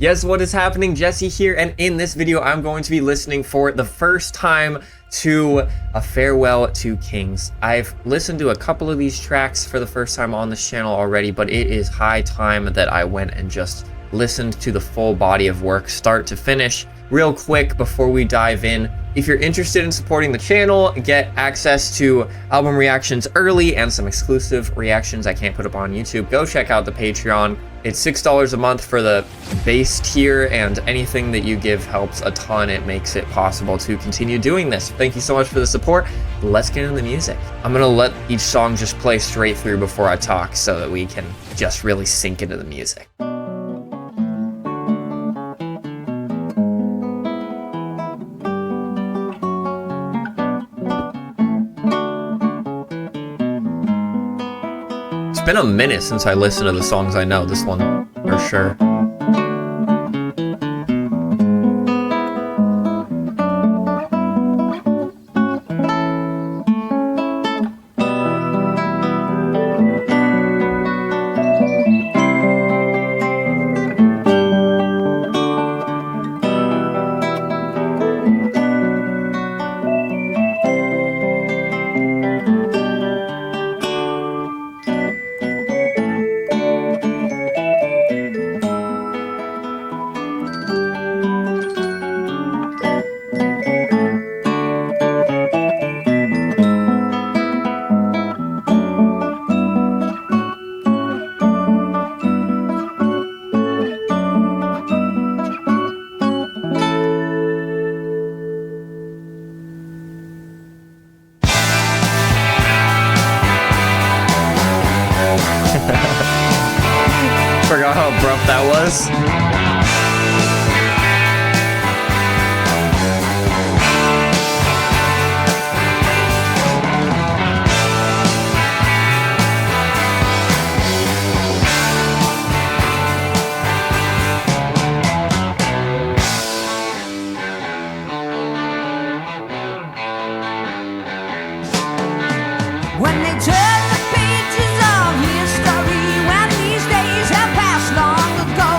Yes, what is happening? Jesse here, and in this video I'm going to be listening for the first time to A Farewell to Kings. I've listened to a couple of these tracks for the first time on this channel already, but it is high time that I went and just listened to the full body of work, start to finish. Real quick before we dive in, if you're interested in supporting the channel, get access to album reactions early and some exclusive reactions I can't put up on YouTube, go check out the Patreon. It's $6 a month for the base tier, and anything that you give helps a ton. It makes it possible to continue doing this. Thank you so much for the support. Let's get into the music. I'm gonna let each song just play straight through before I talk so that we can just really sink into the music. It's been a minute since I listened to the songs I know, this one for sure. Forgot how abrupt that was. When they turn the pages of history, when these days have passed long ago,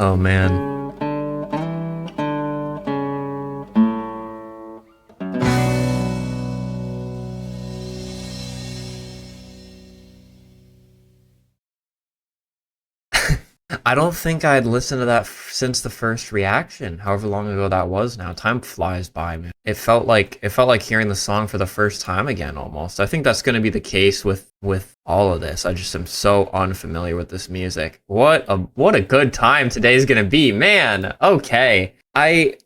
Oh man. I don't think I'd listened to that since the first reaction, however long ago that was now. Time flies by, man. It felt like hearing the song for the first time again almost. I think that's going to be the case with all of this. I just am so unfamiliar with this music. What a good time today's going to be, man. Okay.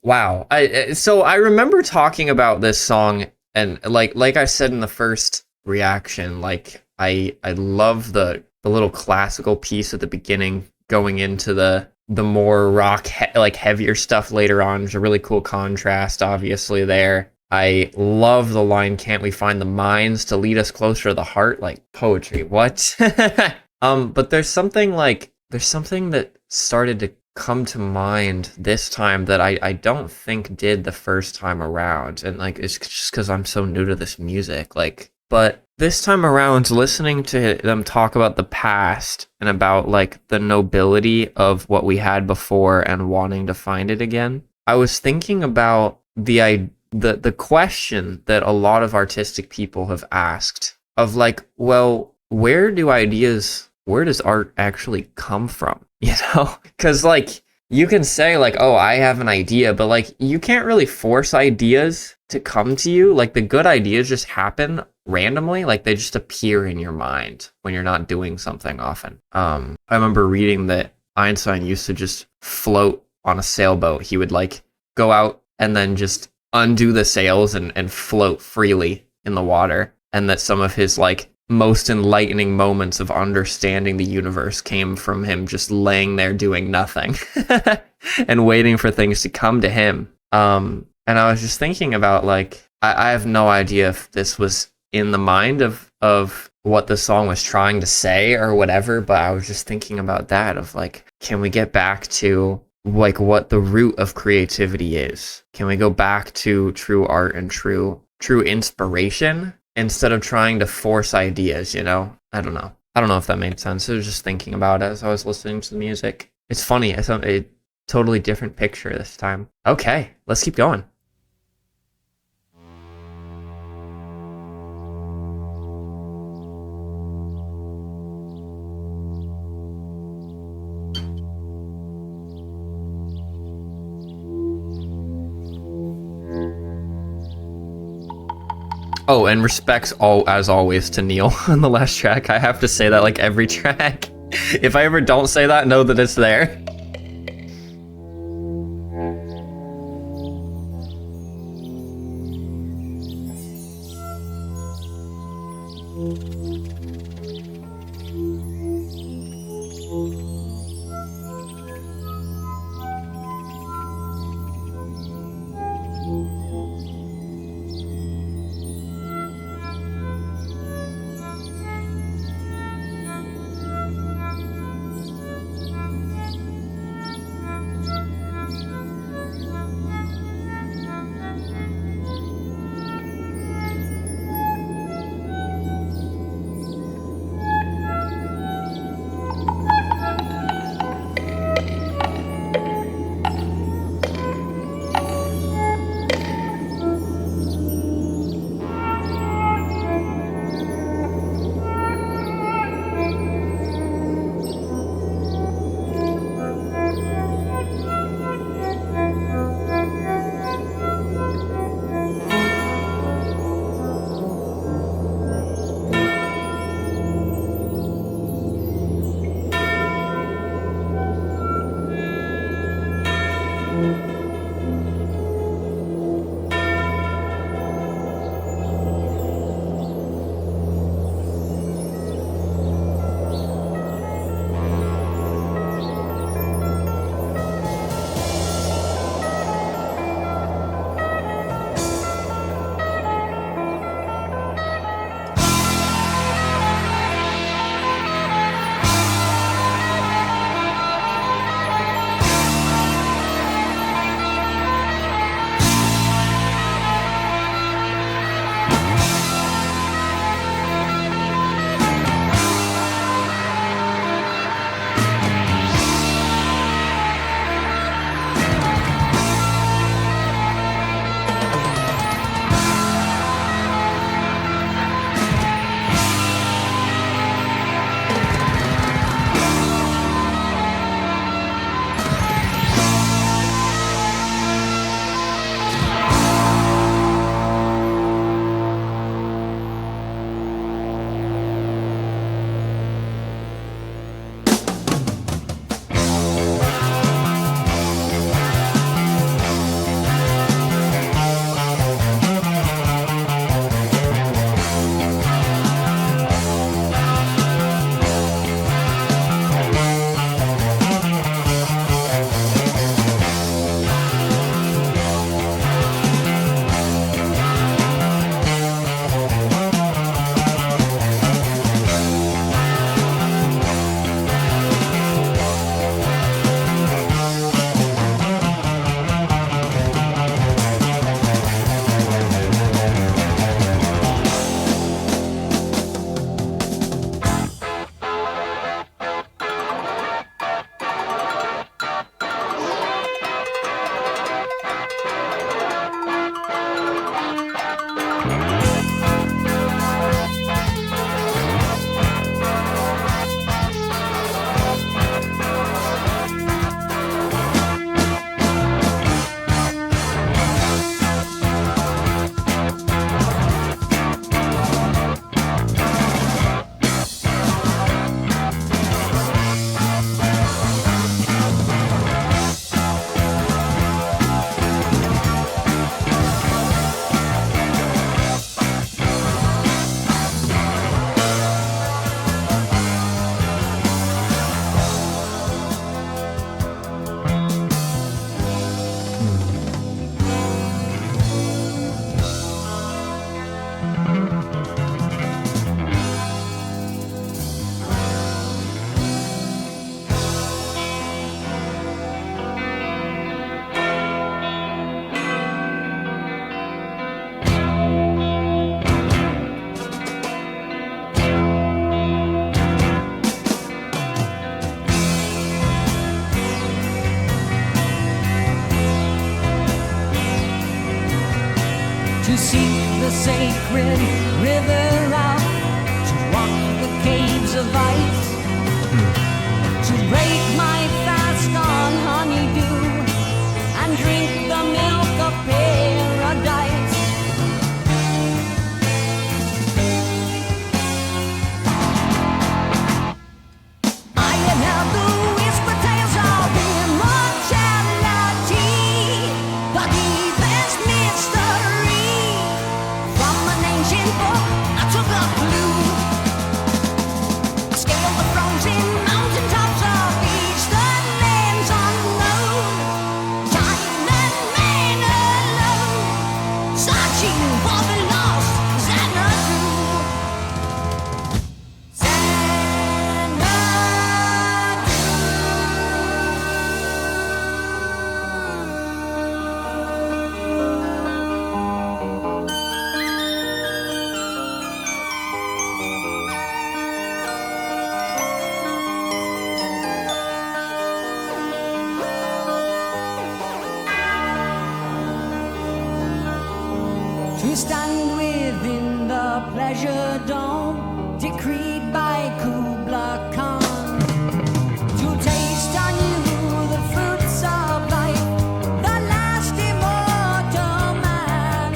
Wow. So I remember talking about this song, and like I said in the first reaction, like I love the little classical piece at the beginning going into the more like heavier stuff later on. There's a really cool contrast obviously there. I love the line, "Can't we find the minds to lead us closer to the heart?" Like poetry. What? But there's something that started to come to mind this time that I don't think did the first time around, and like it's just because I'm so new to this music, like. But this time around, listening to them talk about the past and about like the nobility of what we had before and wanting to find it again, I was thinking about the question that a lot of artistic people have asked of like, well, where does art actually come from? You know? Because like you can say like, oh, I have an idea, but like you can't really force ideas to come to you. Like the good ideas just happen randomly, like they just appear in your mind when you're not doing something often. I remember reading that Einstein used to just float on a sailboat. He would like go out and then just undo the sails and float freely in the water, and that some of his like most enlightening moments of understanding the universe came from him just laying there doing nothing and waiting for things to come to him. And I was just thinking about like I have no idea if this was in the mind of what the song was trying to say or whatever, but I was just thinking about that of like, can we get back to like what the root of creativity is? Can we go back to true art and true inspiration instead of trying to force ideas, you know? I don't know if that made sense. I was just thinking about it as I was listening to the music. It's funny, it's a totally different picture this time. Okay, let's keep going. Oh, and respects as always to Neil on the last track. I have to say that like every track. If I ever don't say that, know that it's there. sacred river out to walk the caves of ice, to break my fast on honeydew and drink the milk of paradise. I had heard the whisper tales of immortality, the deepest mystery. From an ancient book I took a clue. I scaled the frozen mountaintops of eastern lands unknown. Silent man alone, searching for the lost Xanadu. To stand within the pleasure dome decreed by Kubla Khan, to taste anew the fruits of life, the last immortal man.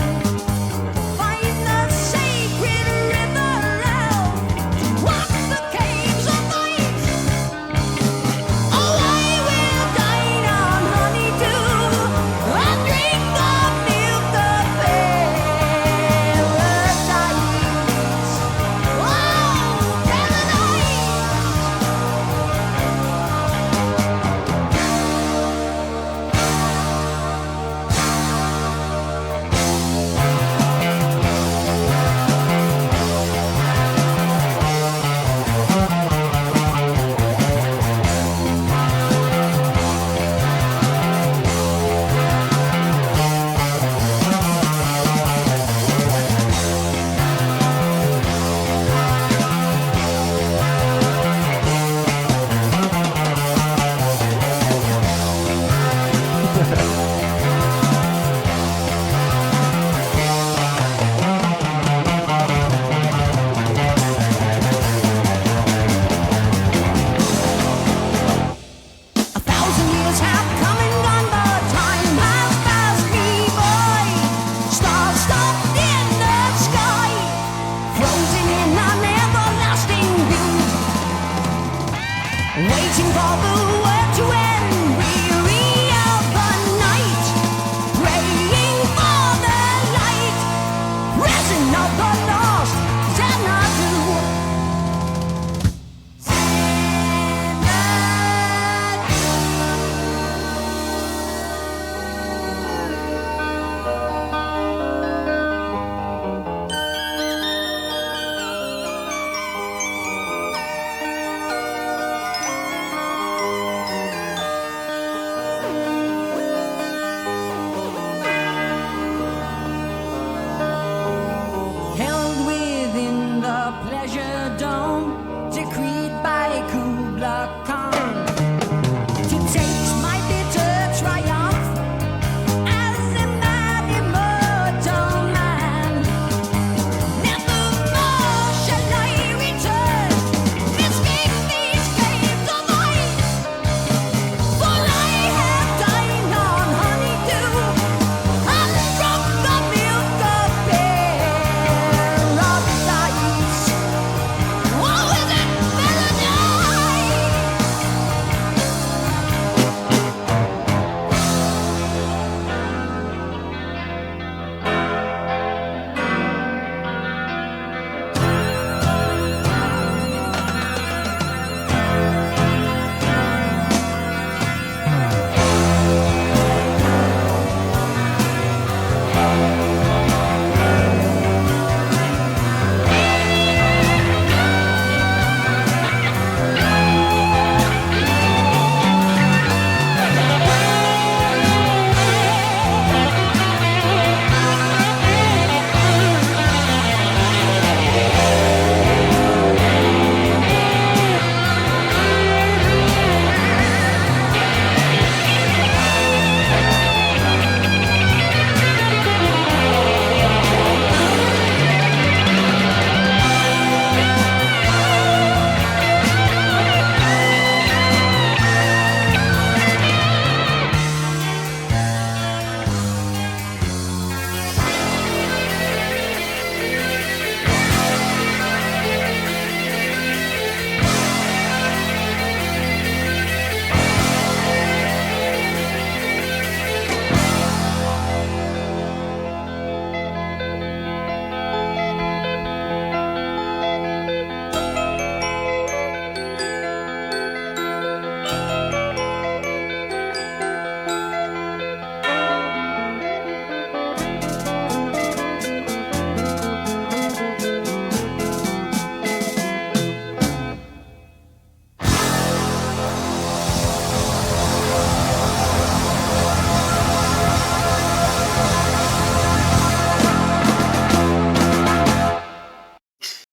Find the sacred river out, to walk the caves of ice. Oh, I will dine on honeydew and drink the milk of paradise. Oh, paradise. A thousand years have come and gone, but time has passed me by. Stars stopped in the sky, frozen in an everlasting blue, waiting for the word to end, weary of the night, praying for the light, present of the lost Xanadu.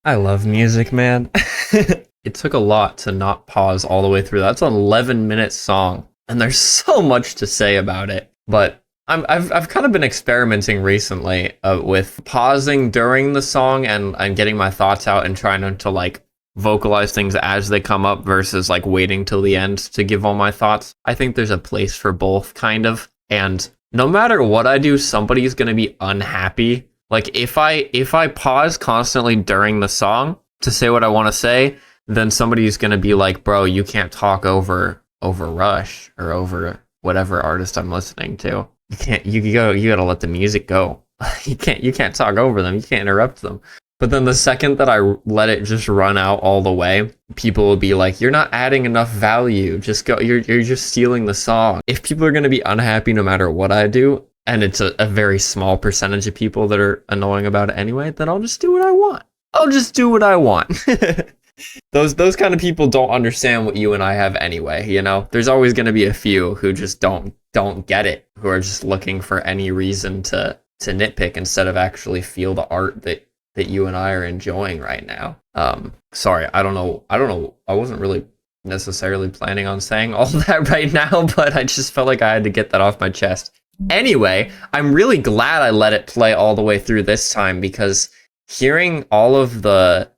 I love music, man. It took a lot to not pause all the way through. That's an 11-minute song, and there's so much to say about it. But I've kind of been experimenting recently with pausing during the song and getting my thoughts out and trying to like vocalize things as they come up versus like waiting till the end to give all my thoughts. I think there's a place for both, kind of. And no matter what I do, somebody's gonna be unhappy. Like if I pause constantly during the song to say what I want to say, then somebody's gonna be like, bro, you can't talk over Rush or over whatever artist I'm listening to. You can't. You gotta let the music go. You can't talk over them. You can't interrupt them. But then the second that I let it just run out all the way, people will be like, you're not adding enough value. Just go. You're just stealing the song. If people are gonna be unhappy no matter what I do, and it's a very small percentage of people that are annoying about it anyway, then I'll just do what I want. I'll just do what I want. Those kind of people don't understand what you and I have anyway, you know? There's always going to be a few who just don't get it, who are just looking for any reason to nitpick instead of actually feel the art that you and I are enjoying right now. Sorry, I don't know. I wasn't really necessarily planning on saying all that right now, but I just felt like I had to get that off my chest. Anyway, I'm really glad I let it play all the way through this time, because hearing all of the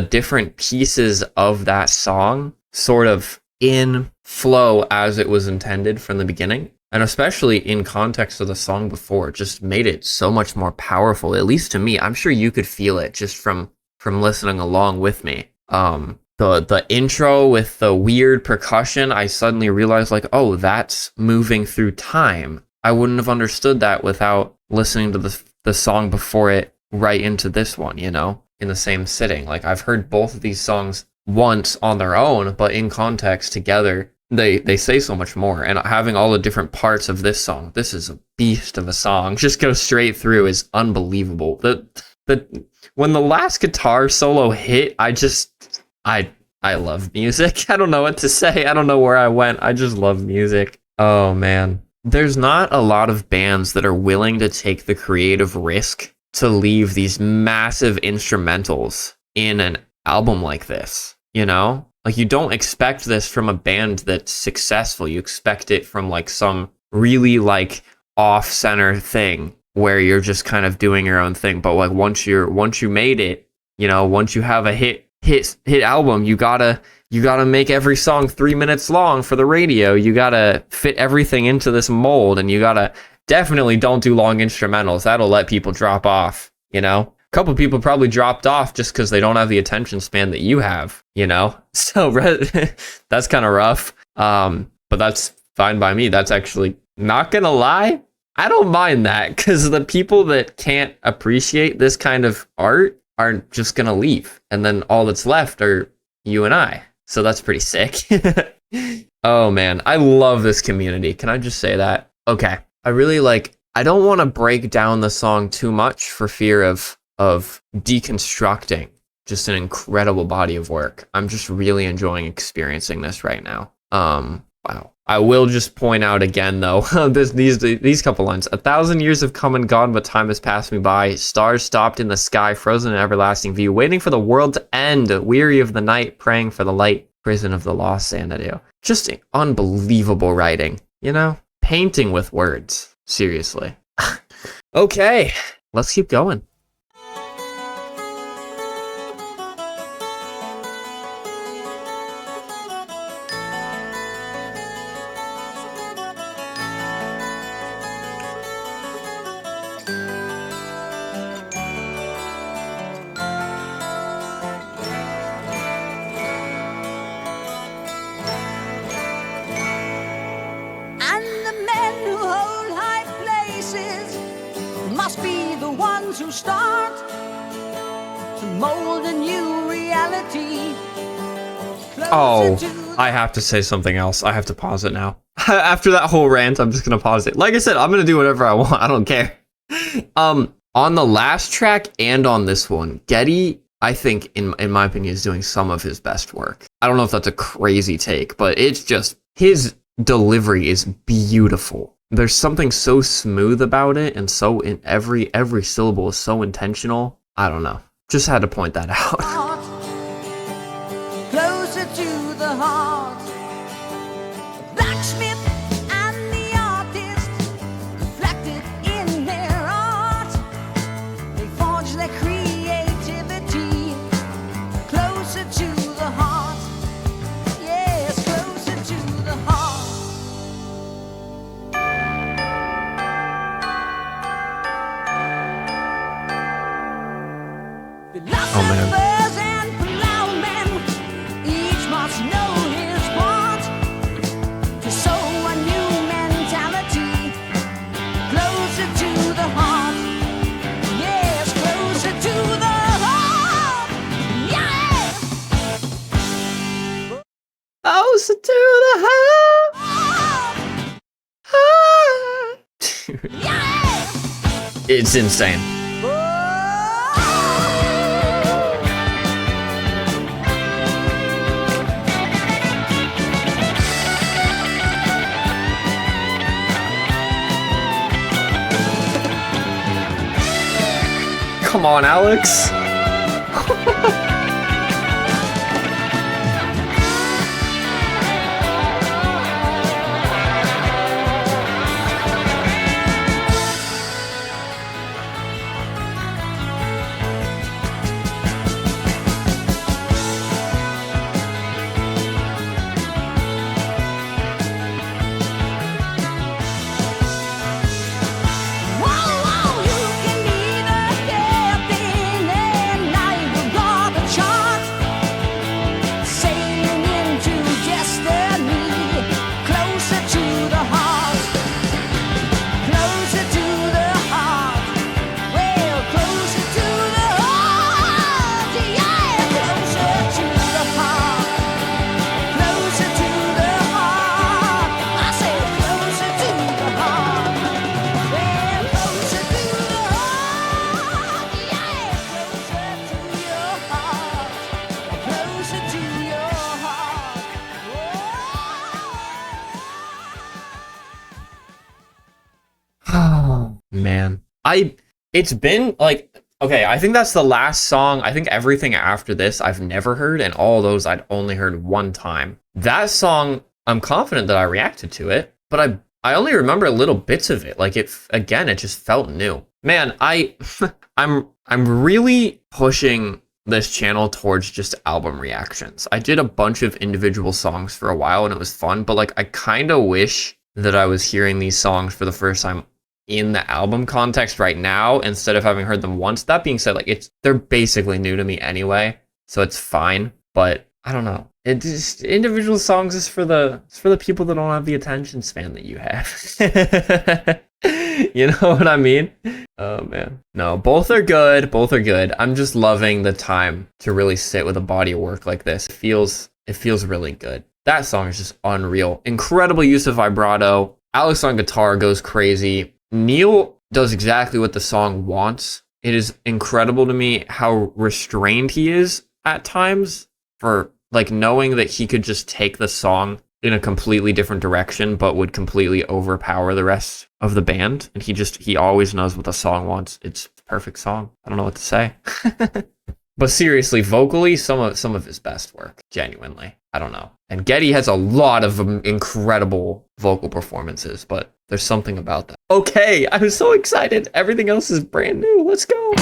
different pieces of that song sort of in flow as it was intended from the beginning, and especially in context of the song before, just made it so much more powerful, at least to me. I'm sure you could feel it just from listening along with me. The intro with the weird percussion, I suddenly realized like, oh, that's moving through time. I wouldn't have understood that without listening to the song before it right into this one, you know, in the same sitting. Like, I've heard both of these songs once on their own, but in context together, they say so much more. And having all the different parts of this song, this is a beast of a song, just go straight through, is unbelievable. When the last guitar solo hit, I love music. I don't know what to say. I don't know where I went. I just love music. Oh man. There's not a lot of bands that are willing to take the creative risk to leave these massive instrumentals in an album like this, you know? Like, you don't expect this from a band that's successful. You expect it from like some really like off-center thing where you're just kind of doing your own thing. But like once you made it, you know, once you have a hit album, you gotta make every song 3 minutes long for the radio. You gotta fit everything into this mold, and you gotta definitely don't do long instrumentals. That'll let people drop off, you know? A couple people probably dropped off just because they don't have the attention span that you have, you know? So that's kind of rough. But that's fine by me. That's actually, not gonna lie, I don't mind that, because the people that can't appreciate this kind of art are just gonna leave, and then all that's left are you and I. So that's pretty sick. Oh man, I love this community. Can I just say that? Okay. I don't want to break down the song too much for fear of deconstructing just an incredible body of work. I'm just really enjoying experiencing this right now. Wow. I will just point out again though, these couple lines. 1,000 years have come and gone, but time has passed me by. Stars stopped in the sky, frozen in everlasting view, waiting for the world to end, weary of the night, praying for the light, prison of the lost Xanadu. Just unbelievable writing, you know? Painting with words. Seriously. Okay, let's keep going. Must be the ones who start to mold a new reality. Oh, I have to say something else. I have to pause it now. After that whole rant, I'm just gonna pause it. Like I said, I'm gonna do whatever I want. I don't care. On the last track and on this one, Geddy, I think, in my opinion, is doing some of his best work. I don't know if that's a crazy take, but it's just, his delivery is beautiful. There's something so smooth about it, and so in every syllable is so intentional. I don't know. Just had to point that out. Closer to the heart. Blacksmith and the artist reflected in their art. They forged their creativity closer to the heart. Yes, closer to the heart. Philosophers and plowmen, each must know his part to sow a new mentality closer to the heart. Yes, closer to the heart. Yeah. Closer to the heart. Yeah. It's insane. Come on, Alex. Oh, man. It's been like, okay, I think that's the last song. I think everything after this I've never heard, and all those I'd only heard one time. That song, I'm confident that I reacted to it, but I only remember little bits of it. Like, it just felt new. Man, I'm really pushing this channel towards just album reactions. I did a bunch of individual songs for a while and it was fun, but like I kind of wish that I was hearing these songs for the first time in the album context right now instead of having heard them once. That being said, like they're basically new to me anyway, so it's fine. But I don't know. It just, individual songs is for the people that don't have the attention span that you have. You know what I mean? Oh man. No, both are good. Both are good. I'm just loving the time to really sit with a body of work like this. It feels really good. That song is just unreal. Incredible use of vibrato. Alex on guitar goes crazy. Neil does exactly what the song wants. It is incredible to me how restrained he is at times, for like knowing that he could just take the song in a completely different direction, but would completely overpower the rest of the band. And he always knows what the song wants. It's a perfect song. I don't know what to say. But seriously, vocally, some of his best work, genuinely. I don't know. And Geddy has a lot of incredible vocal performances, but there's something about that. Okay, I'm so excited. Everything else is brand new. Let's go.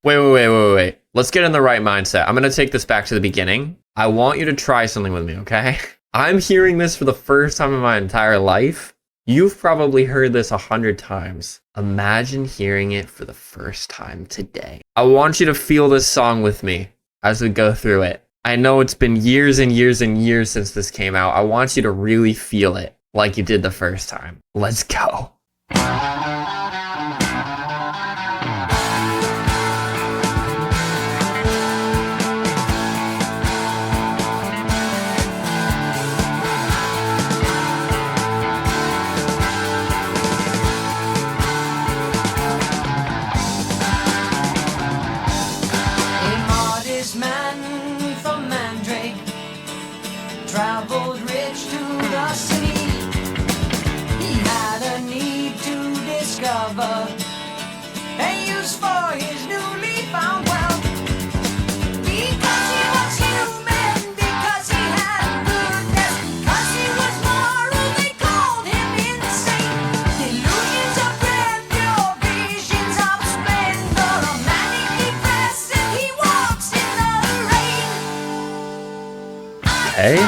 Wait. Let's get in the right mindset. I'm going to take this back to the beginning. I want you to try something with me, okay? I'm hearing this for the first time in my entire life. You've probably heard this 100 times. Imagine hearing it for the first time today. I want you to feel this song with me as we go through it. I know it's been years and years and years since this came out. I want you to really feel it like you did the first time. Let's go. Man from Mandrake traveled rich to the discover a use for his newly found wealth. Because he was human, because he had goodness, because he was moral, they called him insane. Delusions of grandeur, visions of splendor, a manic depressive, he walks in the rain. Hey?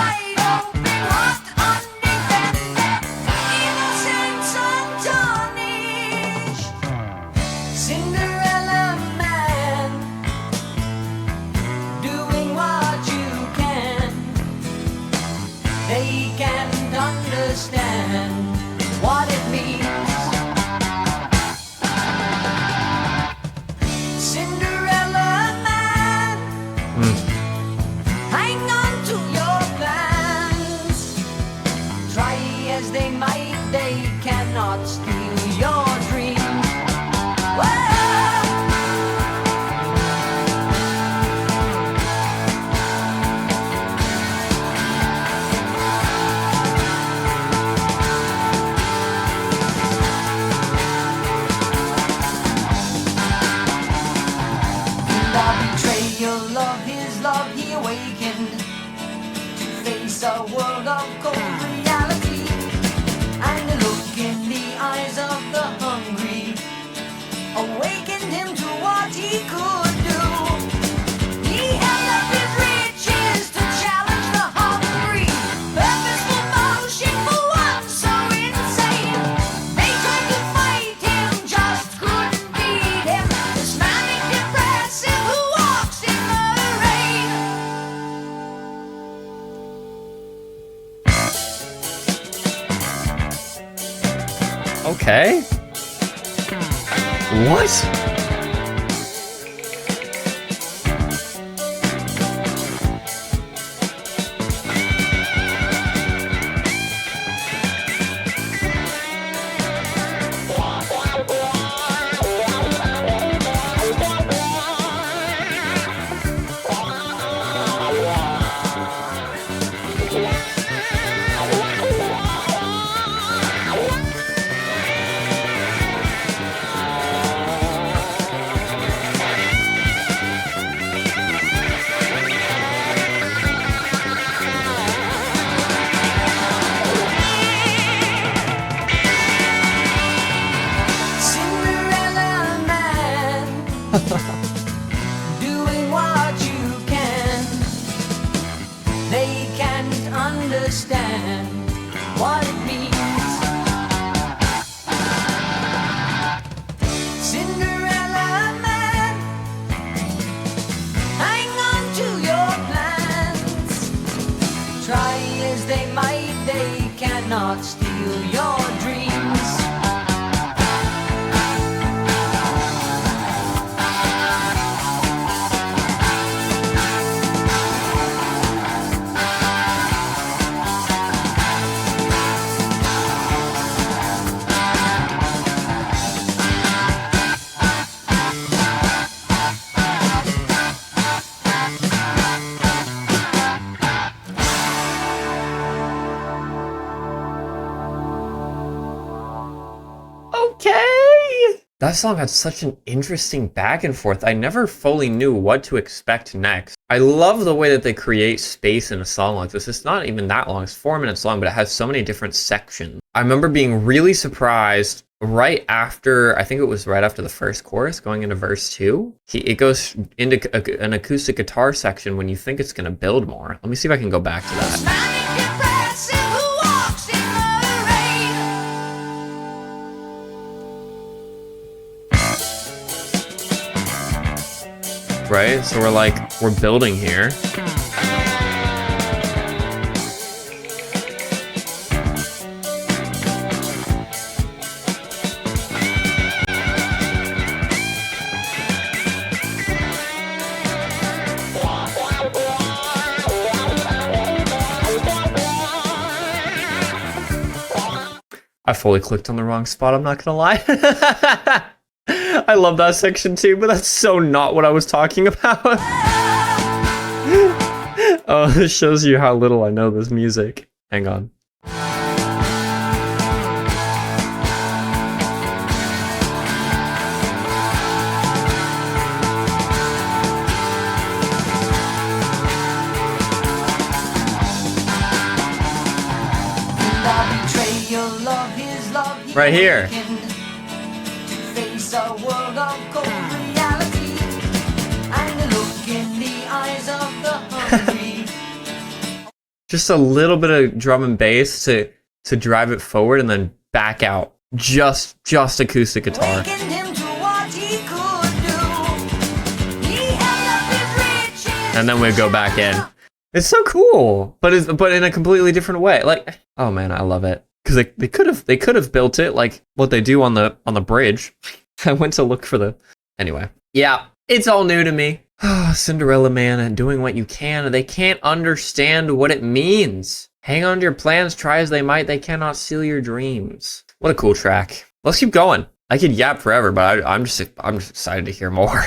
Cinderella Man, doing what you can. They can't understand what it means. Cinderella Man, hang on to your plans. Try as they might, they cannot steal your dreams. Betrayal of his love, he awakened to face a world of cold reality, and the look in the eyes of the hungry awakened him to what he could do. He held up his riches to challenge the hungry, purposeful motion for one so insane. They tried to fight him, just couldn't beat him. This manic depressive who walks in the rain. Okay. What? Cinderella Man, doing what you can. They can't understand what it means. Cinderella Man, hang on to your plans. Try as they might, they cannot steal your dreams. Okay. That song had such an interesting back and forth. I never fully knew what to expect next. I love the way that they create space in a song like this. It's not even that long. It's 4 minutes long, but it has so many different sections. I remember being really surprised right after, I think it was right after the first chorus, going into verse 2. It goes into an acoustic guitar section when you think it's going to build more. Let me see if I can go back to that. Right? So we're building here. I fully clicked on the wrong spot, I'm not gonna lie. I love that section too, but that's so not what I was talking about. Oh, this shows you how little I know this music. Hang on. Right here. Face a world of cold reality and the look in the eyes of the hungry. Just a little bit of drum and bass to drive it forward and then back out. Just acoustic guitar. Waking him to what he could do. He held up his reach And then we go back in. It's so cool, but in a completely different way. Like, oh man, I love it. Because they could have built it like what they do on the bridge. I went to look for the anyway. Yeah, it's all new to me. Cinderella Man and doing what you can. They can't understand what it means. Hang on to your plans, try as they might, they cannot steal your dreams. What a cool track. Let's keep going. I could yap forever, but I'm just excited to hear more.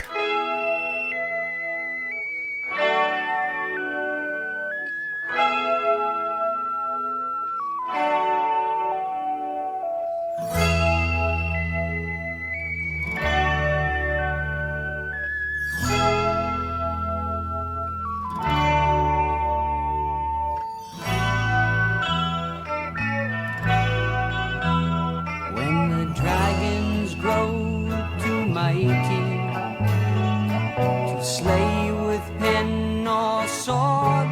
when the dragons grow too mighty to slay with pen or sword,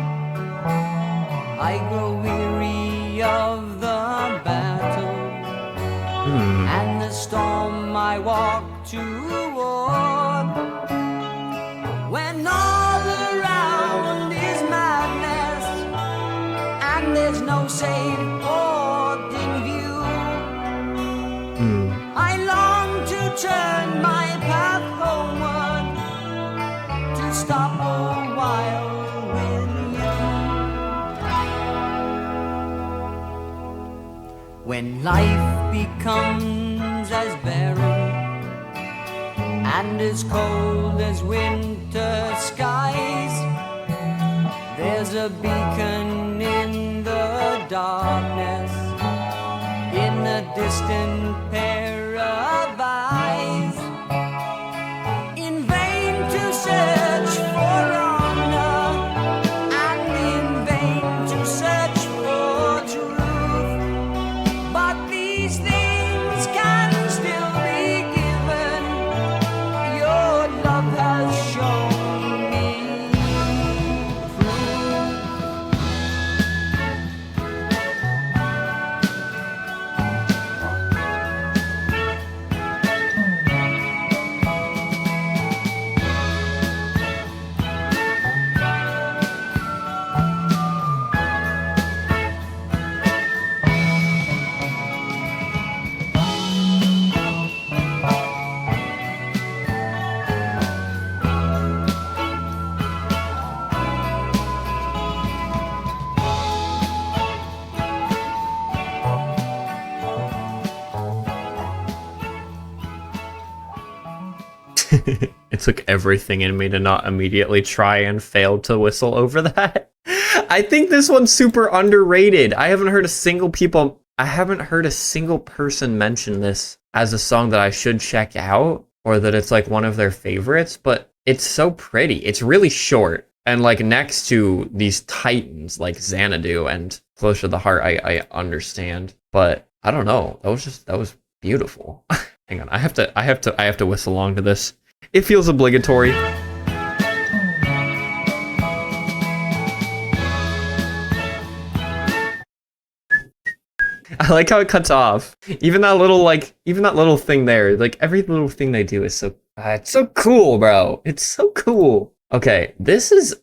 I grow weary of the battle and the storm I walk toward. When all around is madness and there's no safe port in view, I long to turn my path homeward, to stop a while with you. When life becomes as barren and as cold as winter skies, there's a beacon in the darkness, in a distant paradise. In vain to search for honor, and in vain to search for truth, but these things can still be given. Your love has shown me It took everything in me to not immediately try and fail to whistle over that. I think this one's super underrated. I haven't heard a single person mention this as a song that I should check out, or that it's like one of their favorites, but it's so pretty. It's really short, and like next to these titans like Xanadu and Closer to the Heart, I understand, but I don't know. That was beautiful. Hang on, I have to whistle along to this. It feels obligatory. I like how it cuts off. Even that little thing there, like every little thing they do is so it's so cool, bro. It's so cool. Okay, this is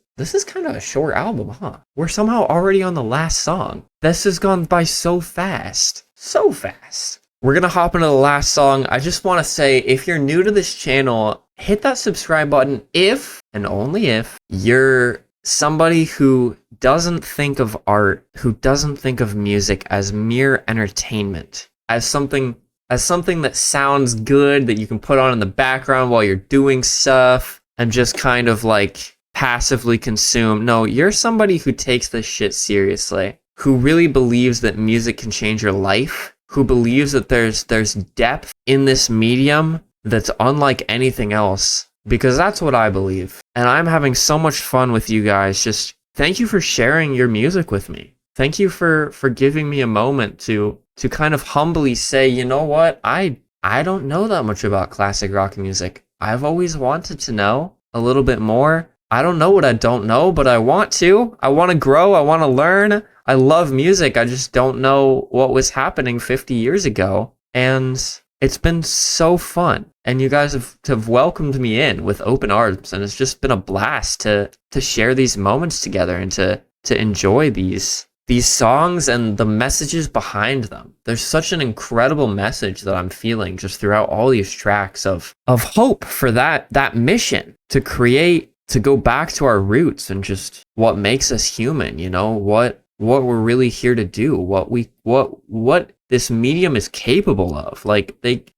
kind of a short album, huh? We're somehow already on the last song. This has gone by so fast. So fast. We're gonna hop into the last song. I just want to say, if you're new to this channel, hit that subscribe button if, and only if, you're somebody who doesn't think of art, who doesn't think of music as mere entertainment, as something that sounds good, that you can put on in the background while you're doing stuff, and just kind of like passively consume. No, you're somebody who takes this shit seriously, who really believes that music can change your life, who believes that there's depth in this medium that's unlike anything else, because that's what I believe. And I'm having so much fun with you guys. Just thank you for sharing your music with me. thank you for giving me a moment to kind of humbly say, you know what, I don't know that much about classic rock music. I've always wanted to know a little bit more. I don't know what I don't know, but I want to. I want to grow. I want to learn. I love music. I just don't know what was happening 50 years ago. And it's been so fun. And you guys have welcomed me in with open arms. And it's just been a blast to share these moments together and to enjoy these songs and the messages behind them. There's such an incredible message that I'm feeling just throughout all these tracks of hope for that mission to create, to go back to our roots and just what makes us human, you know, what we're really here to do, what this medium is capable of. Like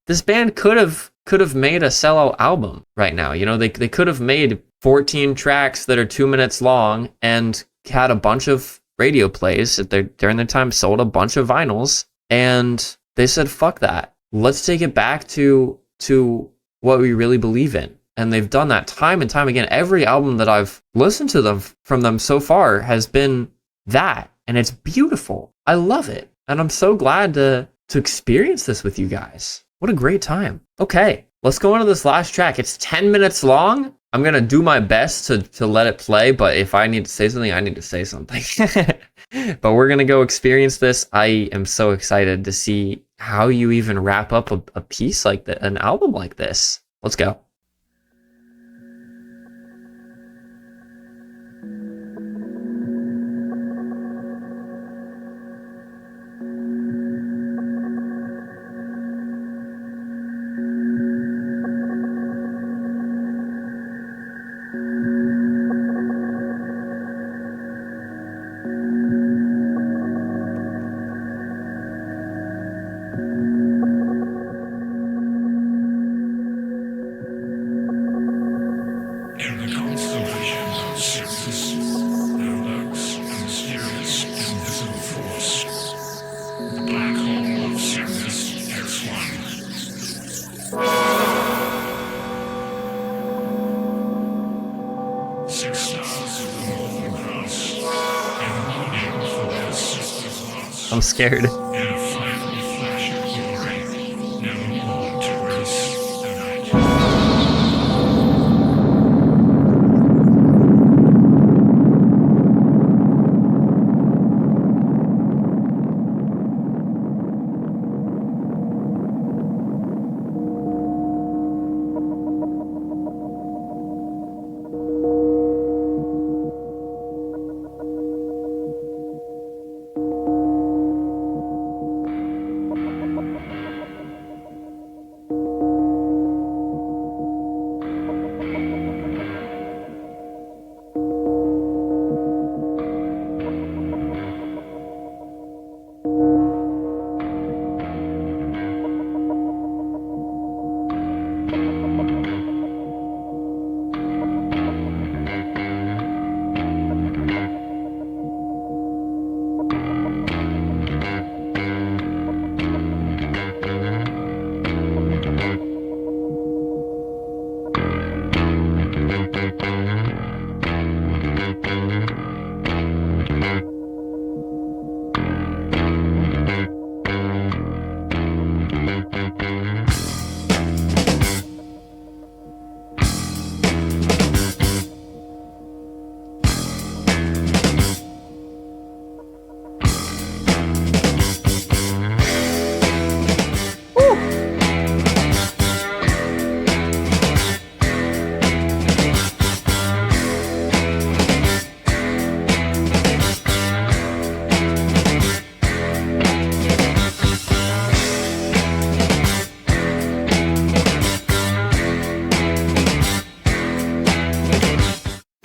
this band could have made a sellout album right now. You know, they could have made 14 tracks that are 2 minutes long and had a bunch of radio plays during their time, sold a bunch of vinyls, and they said, fuck that. Let's take it back to what we really believe in. And they've done that time and time again. Every album that I've listened to from them so far has been that, and it's beautiful. I love it, and I'm so glad to experience this with you guys. What a great time. Okay, let's go into this last track. It's 10 minutes long. I'm going to do my best to let it play, but if I need to say something, I need to say something. But we're going to go experience this. I am so excited to see how you even wrap up a piece like that, an album like this. Let's go. In the constellations of Cygnus, there lurks a mysterious invisible force. The black hole of Cygnus X-1. 6 stars of the Northern Cross, and mourning for their sister's loss. I'm scared. In a final flash of glory, nevermore to grace the night.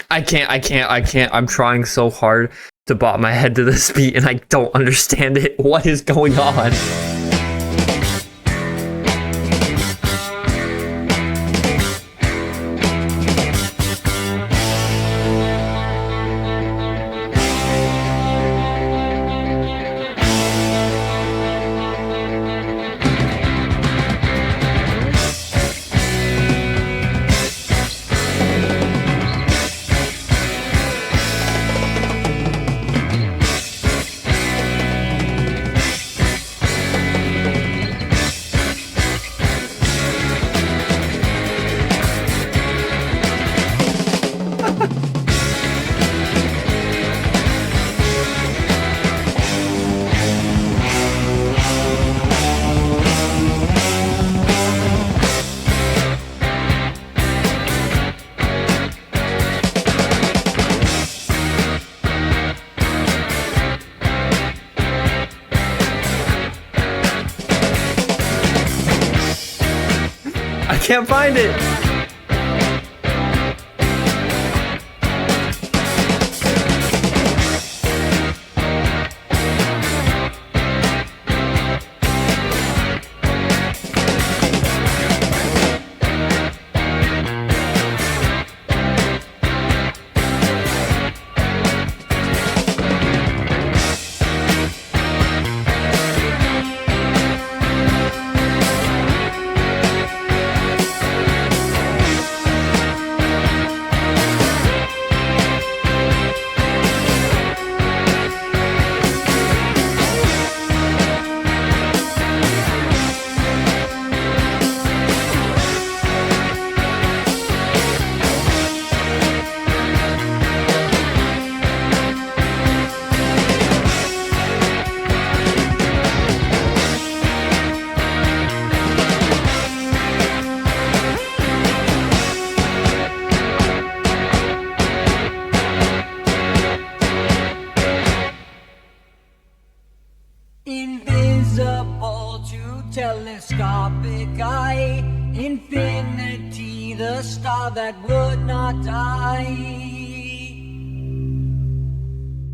I can't. I'm trying so hard to bop my head to this beat and I don't understand it. What is going on? I can't find it. Invisible to telescopic eye, infinity, the star that would not die.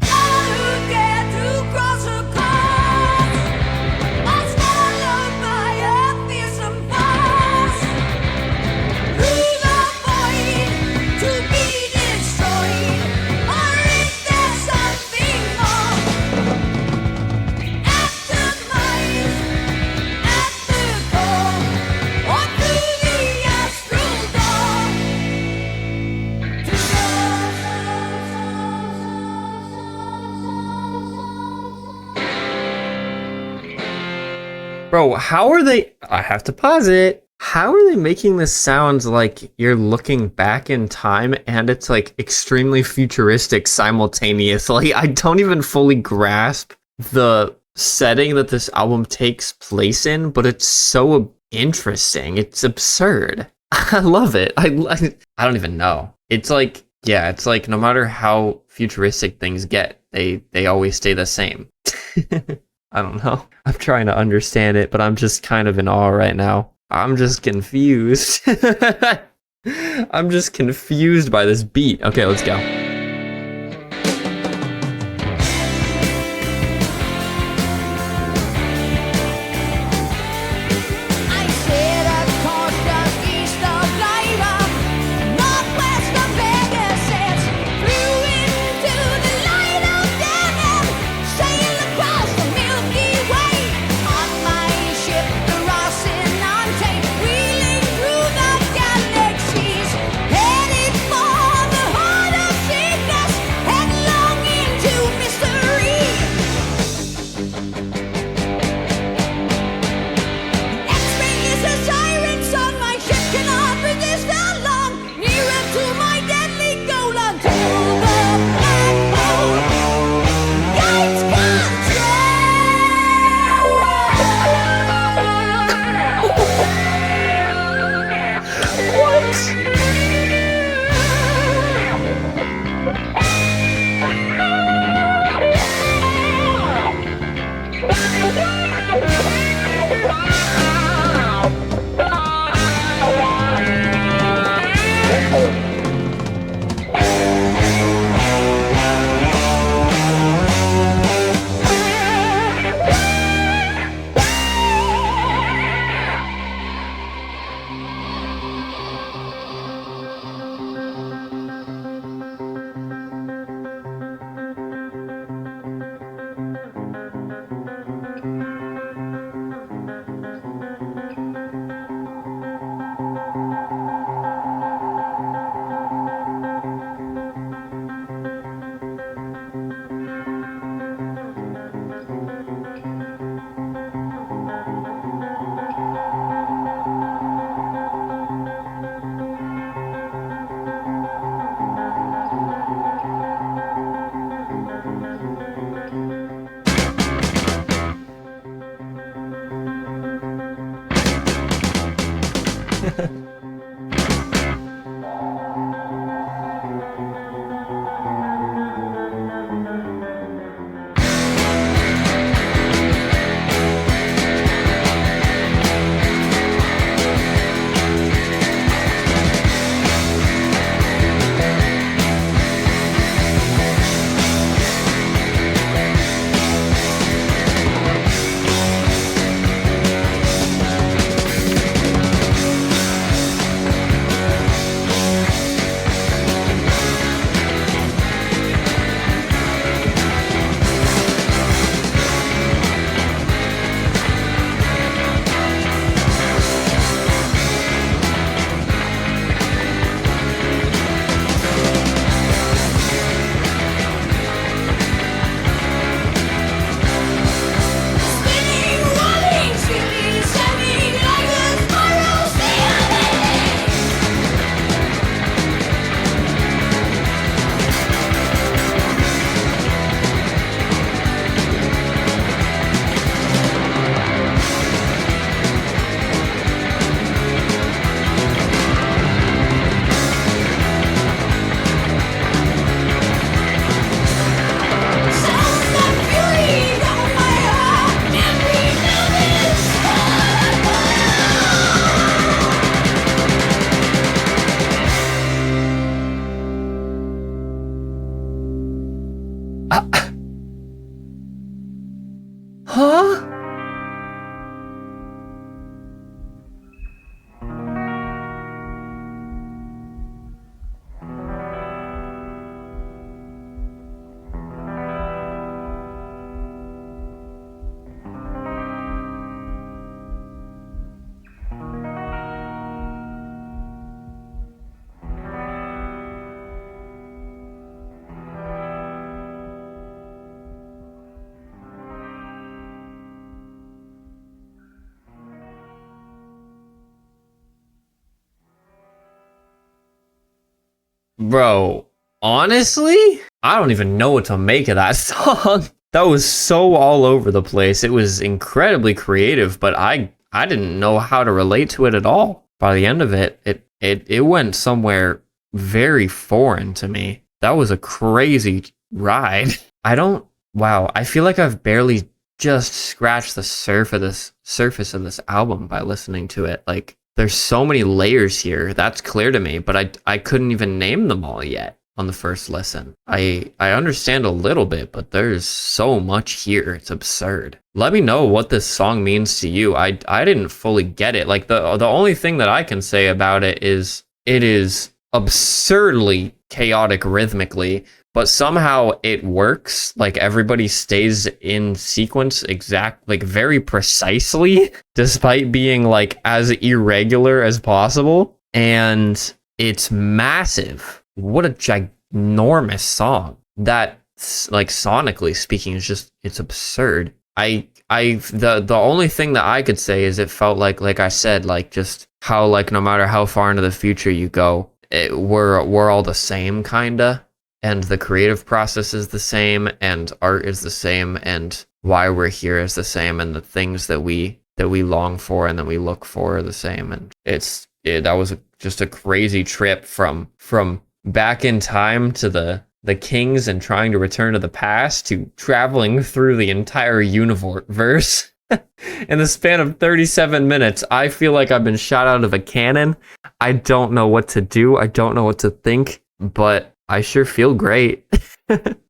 All who dare to cross her course are swallowed by a fearsome force. Through the void to be destroyed, or is there something more? Bro, how are they? I have to pause it. How are they making this sound like you're looking back in time and it's like extremely futuristic simultaneously? I don't even fully grasp the setting that this album takes place in, but it's so interesting. It's absurd. I love it. I don't even know. It's like, yeah, it's like no matter how futuristic things get, they always stay the same. I don't know. I'm trying to understand it, but I'm just kind of in awe right now. I'm just confused. I'm just confused by this beat. Okay, let's go. Bro, honestly, I don't even know what to make of that song. That was so all over the place. It was incredibly creative, but I didn't know how to relate to it at all. By the end of it, it went somewhere very foreign to me. That was a crazy ride. Wow, I feel like I've barely just scratched the surface of this album by listening to it. Like, there's so many layers here. That's clear to me, but I couldn't even name them all yet on the first listen. I understand a little bit, but there's so much here. It's absurd. Let me know what this song means to you. I didn't fully get it. Like, the only thing that I can say about it is absurdly chaotic rhythmically, but somehow it works. Like, everybody stays in sequence like very precisely, despite being like as irregular as possible. And it's massive. What a ginormous song. That, like, sonically speaking, is just, it's absurd. The only thing that I could say is it felt like I said, like, just how, like, no matter how far into the future you go, we're all the same, kinda. And the creative process is the same, and art is the same, and why we're here is the same, and the things that we long for and that we look for are the same. And that was just a crazy trip from back in time to the kings and trying to return to the past to traveling through the entire universe in the span of 37 minutes. I feel like I've been shot out of a cannon. I don't know what to do. I don't know what to think, but I sure feel great.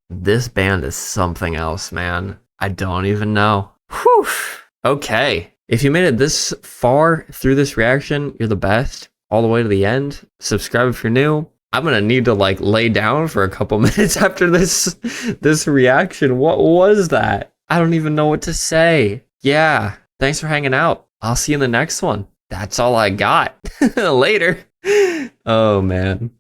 This band is something else, man. I don't even know. Whew. Okay. If you made it this far through this reaction, you're the best. All the way to the end. Subscribe if you're new. I'm gonna need to, like, lay down for a couple minutes after this reaction. What was that? I don't even know what to say. Yeah. Thanks for hanging out. I'll see you in the next one. That's all I got. Later. Oh, man.